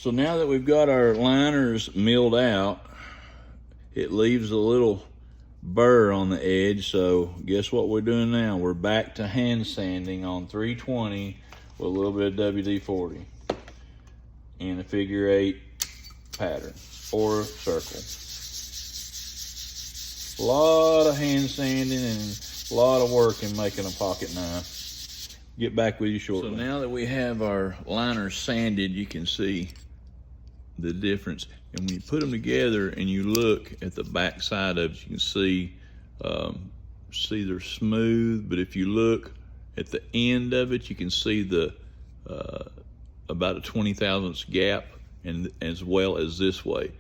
So now that we've got our liners milled out, it leaves a little burr on the edge. So guess what we're doing now? We're back to hand sanding on 320 with a little bit of WD-40 in a figure 8 pattern or circle. A lot of hand sanding and a lot of work in making a pocket knife. Get back with you shortly. So now that we have our liners sanded, you can see the difference. And when you put them together and you look at the back side of it, you can see they're smooth. But if you look at the end of it, you can see the about a 20 thousandths gap, and as well as this way.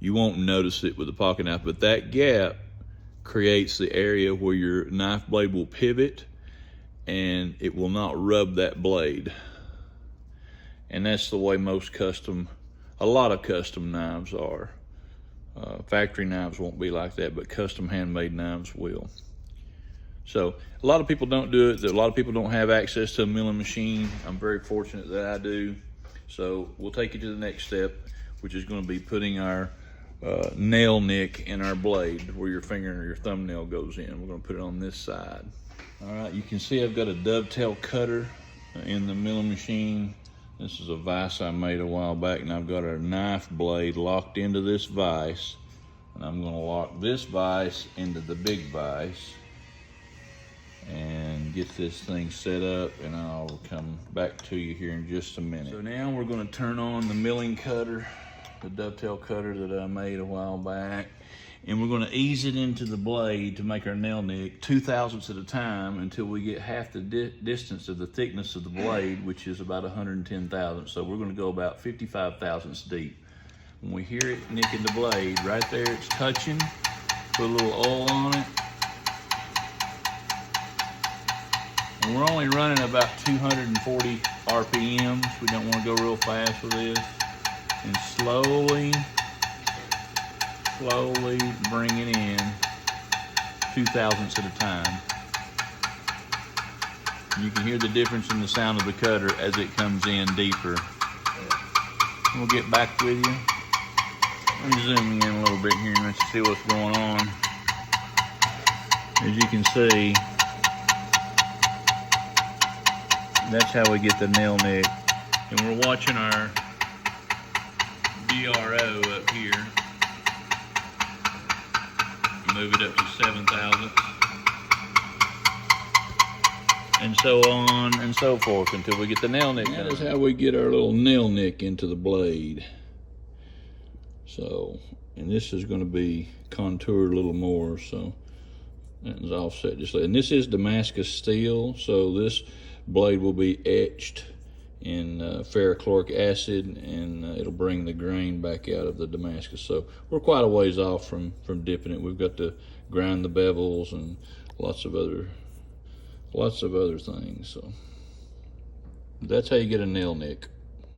You won't notice it with the pocket knife, but that gap creates the area where your knife blade will pivot and it will not rub that blade. And that's the way a lot of custom knives are. Factory knives won't be like that, but custom handmade knives will. So a lot of people don't do it. A lot of people don't have access to a milling machine. I'm very fortunate that I do. So we'll take you to the next step, which is going to be putting our nail nick in our blade where your finger or your thumbnail goes in. We're going to put it on this side. All right, you can see I've got a dovetail cutter in the milling machine. This is a vise I made a while back, and I've got a knife blade locked into this vise, and I'm going to lock this vise into the big vise and get this thing set up, and I'll come back to you here in just a minute. So now we're going to turn on the milling cutter, the dovetail cutter that I made a while back, and we're going to ease it into the blade to make our nail nick 2 thousandths at a time until we get half the distance of the thickness of the blade, which is about 110 thousandths. So we're going to go about 55 thousandths deep. When we hear it nicking the blade, right there it's touching, put a little oil on it. And we're only running about 240 RPMs. We don't want to go real fast with this. And slowly bring it in 2 thousandths at a time. You can hear the difference in the sound of the cutter as it comes in deeper. We'll get back with you. I'm zooming in a little bit here and let you see what's going on. As you can see, that's how we get the nail nick. And we're watching our DRO up here. Move it up to 7 thousandths. And so on and so forth until we get the nail nick. That is how we get our little nail nick into the blade. So, and this is going to be contoured a little more, so that is offset just like. And this is Damascus steel, so this blade will be etched in ferrochloric acid, and it'll bring the grain back out of the Damascus. So we're quite a ways off from dipping it. We've got to grind the bevels and lots of other things. So that's how you get a nail nick.